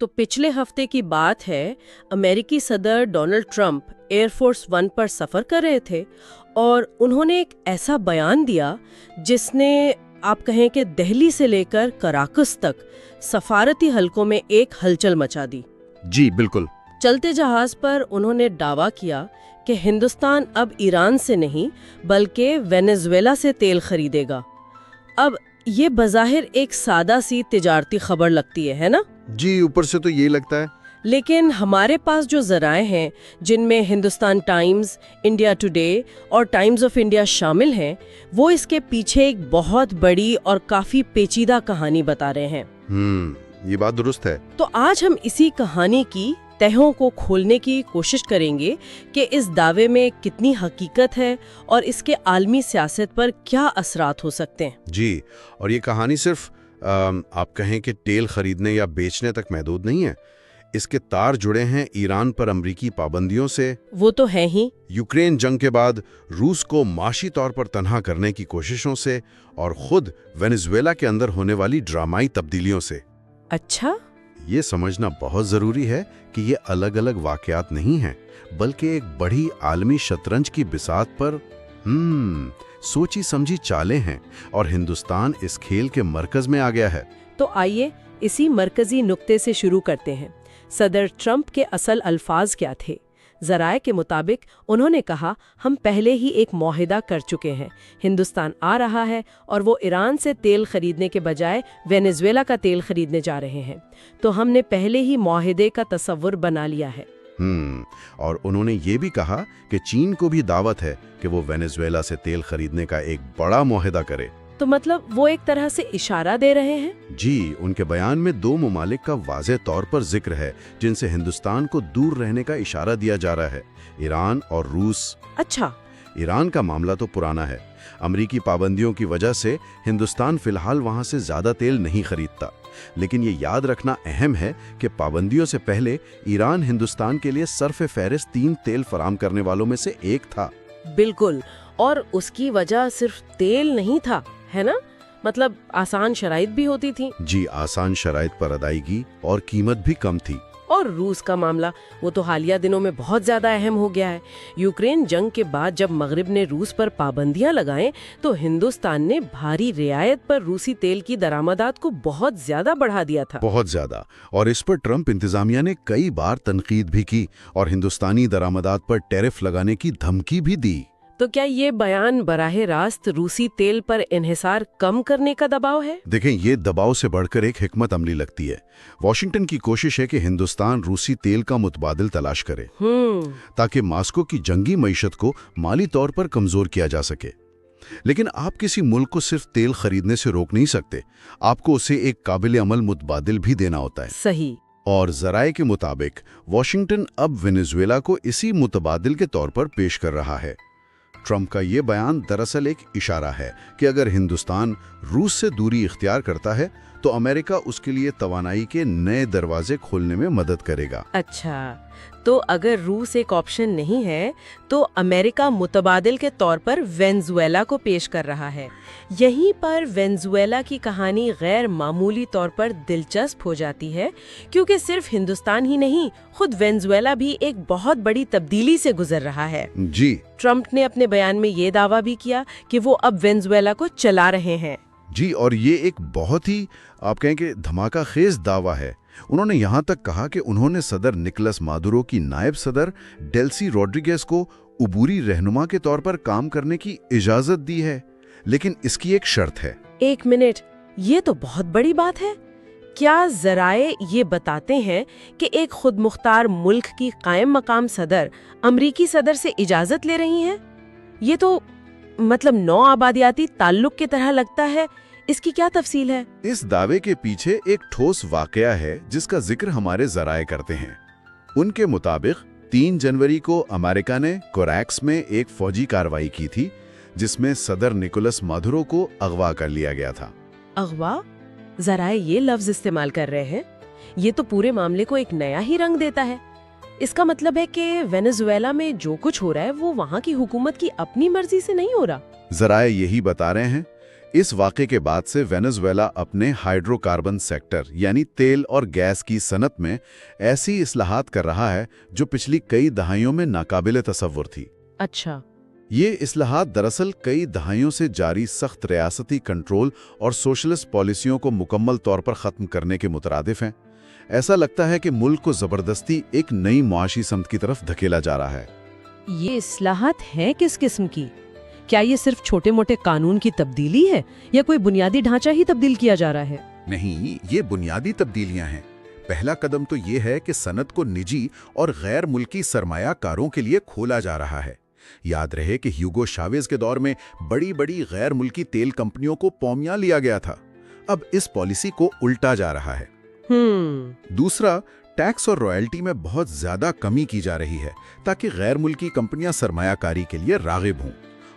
तो पिछले हफ्ते की बात है, अमेरिकी सदर डोनाल्ड ट्रंप एयरफोर्स वन पर सफ़र कर रहे थे और उन्होंने एक ऐसा बयान दिया जिसने आप कहें कि दिल्ली से लेकर कराकस तक सफारती हलकों में एक हलचल मचा दी। जी बिल्कुल। चलते जहाज पर उन्होंने दावा किया कि हिंदुस्तान अब ईरान से नहीं बल्कि वेनेजुएला से तेल खरीदेगा। अब ये बज़ाहिर एक सादा सी तिजारती खबर लगती है ना? जी, ऊपर से तो ये लगता है। लेकिन हमारे पास जो ज़राए हैं, जिनमें हिंदुस्तान टाइम्स, इंडिया टुडे और टाइम्स ऑफ इंडिया शामिल हैं, वो इसके पीछे एक बहुत बड़ी और काफ़ी पेचीदा कहानी बता रहे हैं। ये बात दुरुस्त है। तो आज हम इसी कहानी की तहों को खोलने की कोशिश करेंगे कि इस दावे में कितनी हकीकत है और इसके आलमी सियासत पर क्या असरात हो सकते हैं। जी, और ये कहानी सिर्फ आप कहें कि तेल खरीदने या बेचने तक महदूद नहीं है। इसके तार जुड़े हैं ईरान पर अमरीकी पाबंदियों से। वो तो है ही। यूक्रेन जंग के बाद रूस को माशी तौर पर तनहा करने की कोशिशों से और खुद वेनेजुएला के अंदर होने वाली ड्रामाई तब्दीलियों से। अच्छा, ये समझना बहुत ज़रूरी है कि ये अलग अलग वाक़यात नहीं हैं, बल्कि एक बड़ी आलमी शतरंज की बिसात पर सोची समझी चालें हैं और हिंदुस्तान इस खेल के मरकज में आ गया है। तो आइए इसी मरकजी नुक्ते से शुरू करते हैं। सदर ट्रंप के असल अल्फाज क्या थे? ज़राए के मुताबिक उन्होंने कहा, हम पहले ही एक मुआहिदा कर चुके हैं, हिंदुस्तान आ रहा है और वो ईरान से तेल खरीदने के बजाय वेनेजुएला का तेल खरीदने जा रहे हैं। तो हमने पहले ही मुआहिदे का तसव्वुर बना लिया है। और उन्होंने ये भी कहा कि चीन को भी दावत है कि वो वेनेजुएला से तेल खरीदने का एक बड़ा मुआहिदा करे। तो मतलब वो एक तरह से इशारा दे रहे हैं? जी, उनके बयान में दो ममालिक का वाज़ेह तौर पर जिक्र है जिनसे हिंदुस्तान को दूर रहने का इशारा दिया जा रहा है, ईरान और रूस। अच्छा। ईरान का मामला तो पुराना है। अमरीकी पाबंदियों की वजह से हिंदुस्तान फिलहाल वहां से ज्यादा तेल नहीं खरीदता, लेकिन ये याद रखना अहम है कि पाबंदियों से पहले ईरान हिंदुस्तान के लिए सरफ़ फहरिस्त 3 तेल फराम करने वालों में से एक था। बिल्कुल, और उसकी वजह सिर्फ तेल नहीं था, है ना? मतलब आसान शराइत भी होती थी। जी, आसान शराइत पर अदायगी और कीमत भी कम थी। और रूस का मामला, वो तो हालिया दिनों में बहुत ज्यादा अहम हो गया है। यूक्रेन जंग के बाद जब मगरिब ने रूस पर पाबंदियां लगाएं, तो हिंदुस्तान ने भारी रियायत पर रूसी तेल की दरामदात को बहुत ज्यादा बढ़ा दिया था। बहुत ज्यादा। और इस पर ट्रंप इंतजामिया ने कई बार तनकीद भी की और हिंदुस्तानी दरामदात पर टैरिफ लगाने की धमकी भी दी। तो क्या ये बयान बराहे रास्त रूसी तेल पर इन्हिसार कम करने का दबाव है? देखें, ये दबाव से बढ़कर एक हिकमत अमली लगती है। वॉशिंगटन की कोशिश है कि हिंदुस्तान रूसी तेल का मुतबादिल तलाश करे ताकि मास्को की जंगी मईशत को माली तौर पर कमजोर किया जा सके। लेकिन आप किसी मुल्क को सिर्फ तेल खरीदने से रोक नहीं सकते, आपको उसे एक काबिल अमल मुतबादिल भी देना होता है। सही। और ज़राए के मुताबिक वॉशिंगटन अब वेनेजुएला को इसी मुतबादिल के तौर पर पेश कर रहा है। ट्रंप का ये बयान दरअसल एक इशारा है कि अगर हिंदुस्तान रूस से दूरी इख्तियार करता है तो अमेरिका उसके लिए तवानाई के नए दरवाजे खोलने में मदद करेगा। अच्छा, तो अगर रूस एक ऑप्शन नहीं है तो अमेरिका मुतबादिल के तौर पर वेनेजुएला को पेश कर रहा है। यहीं पर वेनेजुएला की कहानी गैर मामूली तौर पर दिलचस्प हो जाती है, क्योंकि सिर्फ हिंदुस्तान ही नहीं, खुद वेनेजुएला भी एक बहुत बड़ी तब्दीली से गुजर रहा है। जी, ट्रंप ने अपने बयान में ये दावा भी किया कि वो अब वेनेजुएला को चला रहे हैं। जी, और ये एक बहुत ही आप कहें कि धमाका खेज दावा है। उन्होंने यहाँ तक कहा कि उन्होंने सदर निकोलस मादुरो की नायब सदर डेल्सी रोड्रिगेज को उबूरी रहनुमा के तौर पर काम करने की इजाजत दी है, लेकिन इसकी एक शर्त है। एक मिनट, ये तो बहुत बड़ी बात है। क्या ज़राए ये बताते हैं कि एक खुद मुख्तार मुल्क की कायम मकाम सदर अमरीकी सदर से इजाजत ले रही हैं? ये तो मतलब नौ आबादियाती ताल्लुक की तरह लगता है। इसकी क्या तफसील है? इस दावे के पीछे एक ठोस वाकया है जिसका जिक्र हमारे ज़राए करते हैं। उनके मुताबिक 3 जनवरी को अमेरिका ने कोरैक्स में एक फौजी कार्रवाई की थी जिसमें सदर निकोलस मादुरो को अगवा कर लिया गया था। अगवा? ज़राए ये लफ्ज इस्तेमाल कर रहे हैं। ये तो पूरे मामले को एक नया ही रंग देता है। इसका मतलब है कि वेनेजुएला में जो कुछ हो रहा है वो वहाँ की हुकूमत की अपनी मर्जी से नहीं हो रहा। ज़राए यही बता रहे हैं। इस वाक़े के बाद से वेनेजुएला अपने हाइड्रोकार्बन सेक्टर यानी तेल और गैस की सनत में ऐसी इस्लाहात कर रहा है जो पिछली कई दहाइयों में नाकाबिले तसव्वुर थी। अच्छा। ये इस्लाहात दरअसल कई दहाइयों से जारी सख्त रियासती कंट्रोल और सोशलिस्ट पॉलिसियों को मुकम्मल तौर पर ख़त्म करने के मुतरादिफ हैं। ऐसा लगता है कि मुल्क को ज़बरदस्ती एक नई मुआशी समत की तरफ धकेला जा रहा है। ये इस्लाहात हैं किस किस्म की? क्या ये सिर्फ छोटे मोटे कानून की तब्दीली है या कोई बुनियादी ढांचा ही तब्दील किया जा रहा है? नहीं, ये बुनियादी तब्दीलियां हैं। पहला कदम तो ये है कि सनत को निजी और गैर मुल्की सरमायाकारों के लिए खोला जा रहा है। याद रहे कि ह्यूगो शावेज के दौर में बड़ी बड़ी गैर मुल्की तेल कंपनियों को पौमिया लिया गया था। अब इस पॉलिसी को उल्टा जा रहा है। दूसरा, टैक्स और रॉयल्टी में बहुत ज्यादा कमी की जा रही है ताकि गैर मुल्की कंपनियां सरमायाकारी के लिए राग़िब हों।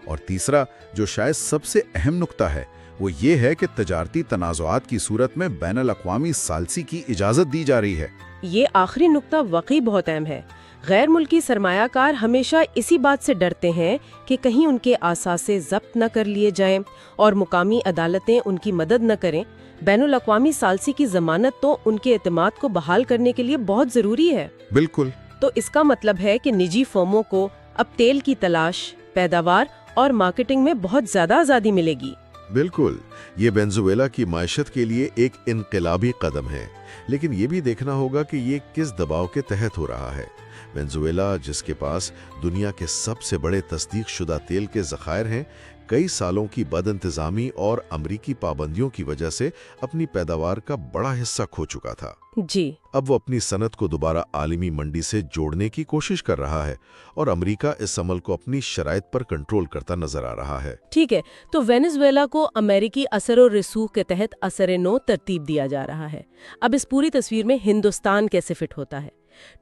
और तीसरा, जो शायद सबसे अहम नुक्ता है, वो ये है कि तजारती तनाज़ुआत की सूरत में बैनुल अक़वामी सालसी की इजाज़त दी जा रही है। ये आखिरी नुक्ता वाकई बहुत अहम है। गैर मुल्की सरमायाकार हमेशा इसी बात से डरते हैं कि कहीं उनके आसासे ज़ब्त न कर लिए जाएं और मुकामी अदालतें उनकी मदद न करें। बैनुल अक़वामी सालसी की ज़मानत तो उनके एतमाद को बहाल करने के लिए बहुत ज़रूरी है। बिल्कुल। तो इसका मतलब है कि निजी फर्मों को अब तेल की तलाश, पैदावार और मार्केटिंग में बहुत ज़्यादा आज़ादी मिलेगी। बिल्कुल, ये वेनेजुएला की मायशत के लिए एक इनकलाबी कदम है, लेकिन ये भी देखना होगा कि ये किस दबाव के तहत हो रहा है। वेनेजुएला, जिसके पास दुनिया के सबसे बड़े तस्दीक शुदा तेल के ज़खायर हैं, कई सालों की बदइंतज़ामी और अमरीकी पाबंदियों की वजह से अपनी पैदावार का बड़ा हिस्सा खो चुका था। जी। अब वो अपनी सनत को दोबारा आलमी मंडी से जोड़ने की कोशिश कर रहा है और अमेरिका इस अमल को अपनी शराइत पर कंट्रोल करता नजर आ रहा है। ठीक है, तो वेनेजुएला को अमेरिकी असर और रसूख के तहत असर-ए-नौ तरतीब दिया जा रहा है। अब इस पूरी तस्वीर में हिंदुस्तान कैसे फिट होता है?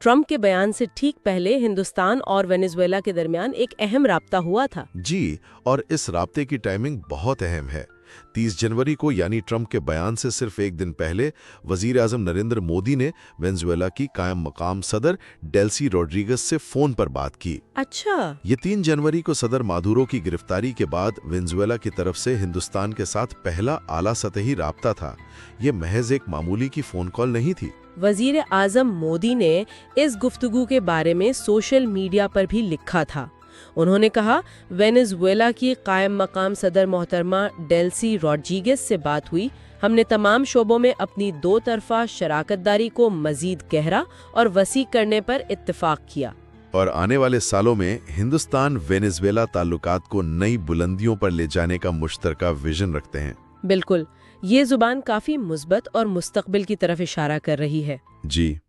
ट्रंप के बयान से ठीक पहले हिंदुस्तान और वेनेजुएला के दरमियान एक अहम राब्ता हुआ था। जी, और इस राब्ते की टाइमिंग बहुत अहम है। 30 जनवरी को यानी ट्रंप के बयान से सिर्फ एक दिन पहले वजीर आजम नरेंद्र मोदी ने वेनेजुएला की कायम मकाम सदर डेल्सी रोड्रिगेज से फोन पर बात की। अच्छा। ये 3 जनवरी को सदर मादुरो की गिरफ्तारी के बाद वेनेजुएला की तरफ से हिंदुस्तान के साथ पहला आला सतही राब्ता था। ये महज एक मामूली की फोन कॉल नहीं थी। वजीर आजम मोदी ने इस गुफ्तगू के बारे में सोशल मीडिया पर भी लिखा था। उन्होंने कहा, वेनेजुएला की कायम मकाम सदर मोहतरमा डेल्सी रोड्रिगेज से बात हुई। हमने तमाम शोबों में अपनी दो तरफा शराकतदारी को मजीद गहरा और वसी करने पर इत्तेफाक किया। और आने वाले सालों में हिंदुस्तान वेनेजुएला ताल्लुकात को नई बुलंदियों पर ले जाने का मुश्तरका विजन रखते हैं। बिल्कुल, ये जुबान काफी मुस्बत और मुस्तकबिल की तरफ इशारा कर रही है। जी,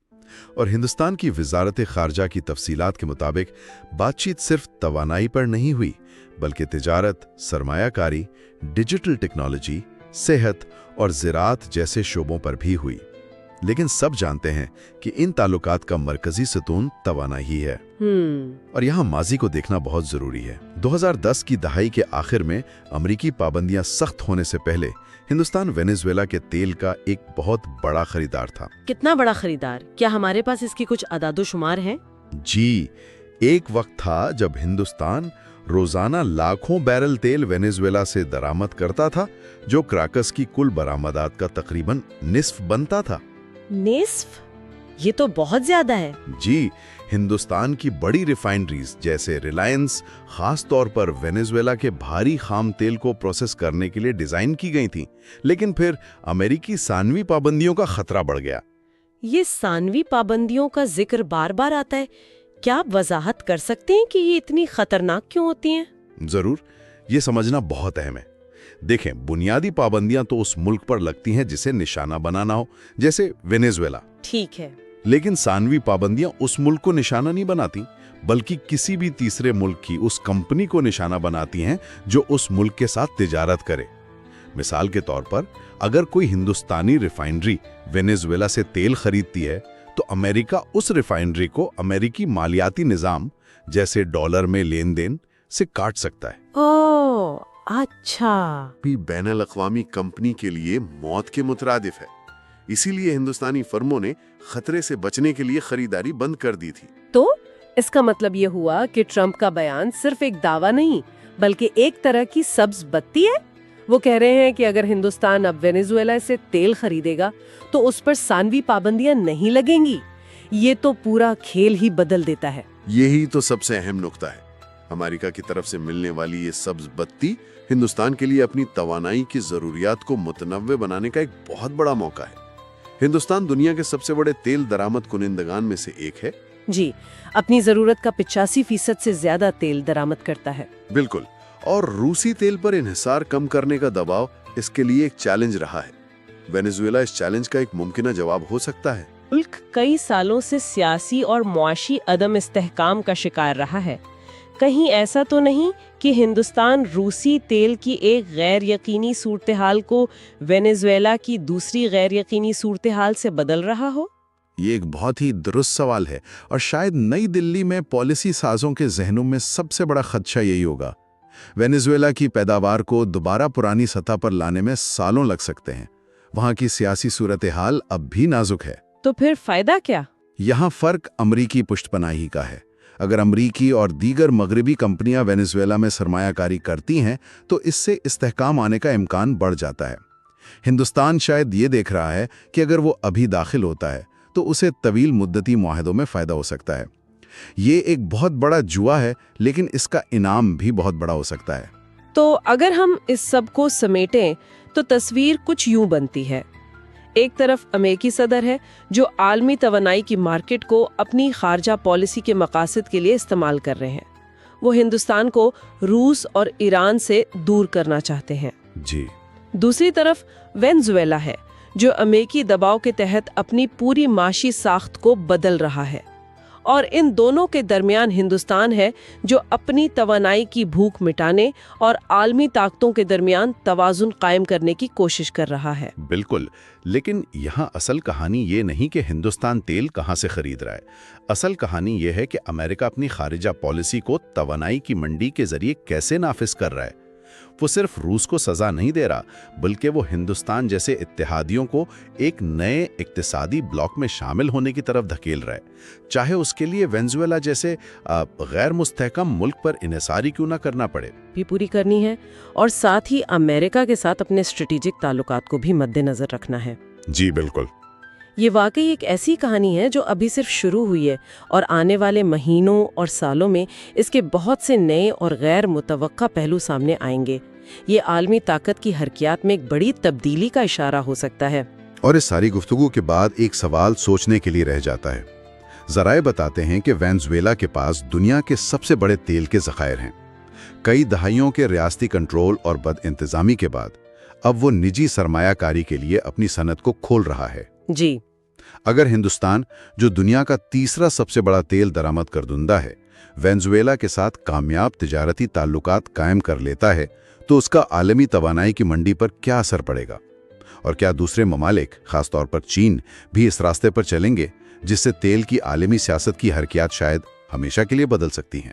और हिंदुस्तान की वजारत खारजा की तफसीलात के मुताबिक बातचीत सिर्फ तवानाई पर नहीं हुई, बल्कि तिजारत, सरमायाकारी, डिजिटल टेक्नोलॉजी, सेहत और ज़राअत जैसे शोबों पर भी हुई। लेकिन सब जानते हैं कि इन ताल्लुकात का मरकजी सतून तवानाई ही है। और यहाँ माजी को देखना बहुत ज़रूरी है। 2010 की दहाई के आखिर में अमरीकी पाबंदियां सख्त होने से पहले हिंदुस्तान वेनेजुएला के तेल का एक बहुत बड़ा खरीदार था। कितना बड़ा खरीदार? क्या हमारे पास इसकी कुछ अदादो-शुमार हैं? जी, एक वक्त था जब हिंदुस्तान रोजाना लाखों बैरल तेल वेनेजुएला से दरामद करता था, जो क्राकस की कुल बरामदात का तकरीबन निस्फ बनता था। निस्फ? ये तो बहुत ज्यादा है। जी, हिंदुस्तान की बड़ी रिफाइनरीज जैसे रिलायंस खास तौर पर वेनेजुएला के भारी खाम तेल को प्रोसेस करने के लिए डिजाइन की गई थी, लेकिन फिर अमेरिकी सानवी पाबंदियों का खतरा बढ़ गया। ये सानवी पाबंदियों का जिक्र बार बार आता है। क्या आप वजाहत कर सकते हैं कि ये इतनी खतरनाक क्यों होती हैं? जरूर, ये समझना बहुत अहम है। देखें, बुनियादी पाबंदियां तो उस मुल्क पर लगती हैं जिसे निशाना बनाना हो, जैसे वेनेजुएला। ठीक है, लेकिन सानवी पाबंदियां उस मुल्क को निशाना नहीं बनाती, बल्कि किसी भी तीसरे मुल्क की उस कंपनी को निशाना बनाती हैं जो उस मुल्क के साथ तिजारत करे। मिसाल के तौर पर, अगर कोई हिंदुस्तानी रिफाइनरी वेनेजुएला से तेल खरीदती है, तो अमेरिका उस रिफाइनरी को अमेरिकी मालियाती निजाम जैसे डॉलर में लेन देन से काट सकता है। ओह, अच्छा। भी बैनुल अक़वामी कंपनी के लिए मौत के मुतरादिफ है। इसीलिए हिंदुस्तानी फर्मों ने खतरे से बचने के लिए खरीदारी बंद कर दी थी। तो इसका मतलब ये हुआ कि ट्रंप का बयान सिर्फ एक दावा नहीं, बल्कि एक तरह की सब्ज बत्ती है। وہ کہہ رہے ہیں کہ اگر ہندوستان اب وینیزویلا سے تیل خریدے گا تو اس پر ثانوی پابندیاں نہیں لگیں گی. یہ تو پورا کھیل ہی بدل دیتا ہے. یہی تو سب سے اہم نقطہ ہے. امریکہ کی طرف سے ملنے والی یہ سبز بتی ہندوستان کے لیے اپنی توانائی کی ضروریات کو متنوع بنانے کا ایک بہت بڑا موقع ہے. ہندوستان دنیا کے سب سے بڑے تیل درآمد کنندگان میں سے ایک ہے. جی، اپنی ضرورت کا 85% سے زیادہ تیل درآمد کرتا ہے. بالکل. اور روسی تیل پر انحصار کم کرنے کا دباؤ اس کے لیے ایک چیلنج رہا ہے. وینیزویلا اس چیلنج کا ایک ممکنہ جواب ہو سکتا ہے. ملک کئی سالوں سے سیاسی اور معاشی عدم استحکام کا شکار رہا ہے. کہیں ایسا تو نہیں کہ ہندوستان روسی تیل کی ایک غیر یقینی صورتحال کو وینیزویلا کی دوسری غیر یقینی صورتحال سے بدل رہا ہو؟ یہ ایک بہت ہی درست سوال ہے، اور شاید نئی دلی میں پالیسی سازوں کے ذہنوں میں سب سے بڑا خدشہ یہی ہوگا. وینیزویلا کی پیداوار کو دوبارہ پرانی سطح پر لانے میں سالوں لگ سکتے ہیں. وہاں کی سیاسی صورتحال اب بھی نازک ہے. تو پھر فائدہ کیا؟ یہاں فرق امریکی پشت پناہی کا ہے. اگر امریکی اور دیگر مغربی کمپنیاں وینیزویلا میں سرمایہ کاری کرتی ہیں تو اس سے استحکام آنے کا امکان بڑھ جاتا ہے. ہندوستان شاید یہ دیکھ رہا ہے کہ اگر وہ ابھی داخل ہوتا ہے تو اسے طویل مدتی معاہدوں میں فائدہ ہو سکتا ہے. یہ ایک بہت بڑا جوا ہے، لیکن اس کا انعام بھی بہت بڑا ہو سکتا ہے. تو اگر ہم اس سب کو سمیٹیں تو تصویر کچھ یوں بنتی ہے. ایک طرف امریکی صدر ہے جو عالمی توانائی کی مارکیٹ کو اپنی خارجہ پالیسی کے مقاصد کے لیے استعمال کر رہے ہیں. وہ ہندوستان کو روس اور ایران سے دور کرنا چاہتے ہیں. جی. دوسری طرف وینزویلا ہے جو امریکی دباؤ کے تحت اپنی پوری معاشی ساخت کو بدل رہا ہے. اور ان دونوں کے درمیان ہندوستان ہے جو اپنی توانائی کی بھوک مٹانے اور عالمی طاقتوں کے درمیان توازن قائم کرنے کی کوشش کر رہا ہے. بالکل. لیکن یہاں اصل کہانی یہ نہیں کہ ہندوستان تیل کہاں سے خرید رہا ہے. اصل کہانی یہ ہے کہ امریکہ اپنی خارجہ پالیسی کو توانائی کی منڈی کے ذریعے کیسے نافذ کر رہا ہے. وہ صرف روس کو سزا نہیں دے رہا، بلکہ وہ ہندوستان جیسے اتحادیوں کو ایک نئے اقتصادی بلاک میں شامل ہونے کی طرف دھکیل رہا ہے، چاہے اس کے لیے وینزویلا جیسے غیر مستحکم ملک پر انحصاری کیوں نہ کرنا پڑے. بھی پوری کرنی ہے اور ساتھ ہی امریکہ کے ساتھ اپنے اسٹریٹجک تعلقات کو بھی مد نظر رکھنا ہے. جی بالکل. یہ واقعی ایک ایسی کہانی ہے جو ابھی صرف شروع ہوئی ہے اور آنے والے مہینوں اور سالوں میں اس کے بہت سے نئے اور غیر متوقع پہلو سامنے آئیں گے. یہ عالمی طاقت کی حرکیات میں ایک بڑی تبدیلی کا اشارہ ہو سکتا ہے. اور اس ساری گفتگو کے بعد ایک سوال سوچنے کے لیے رہ جاتا ہے. ذرائع بتاتے ہیں کہ وینزویلا کے پاس دنیا کے سب سے بڑے تیل کے ذخائر ہیں. کئی دہائیوں کے ریاستی کنٹرول اور بد انتظامی کے بعد اب وہ نجی سرمایہ کاری کے لیے اپنی صنعت کو کھول رہا ہے. جی. اگر ہندوستان، جو دنیا کا تیسرا سب سے بڑا تیل درآمد کردندہ ہے، وینزویلا کے ساتھ کامیاب تجارتی تعلقات قائم کر لیتا ہے تو اس کا عالمی توانائی کی منڈی پر کیا اثر پڑے گا؟ اور کیا دوسرے ممالک، خاص طور پر چین، بھی اس راستے پر چلیں گے، جس سے تیل کی عالمی سیاست کی حرکیات شاید ہمیشہ کے لیے بدل سکتی ہیں؟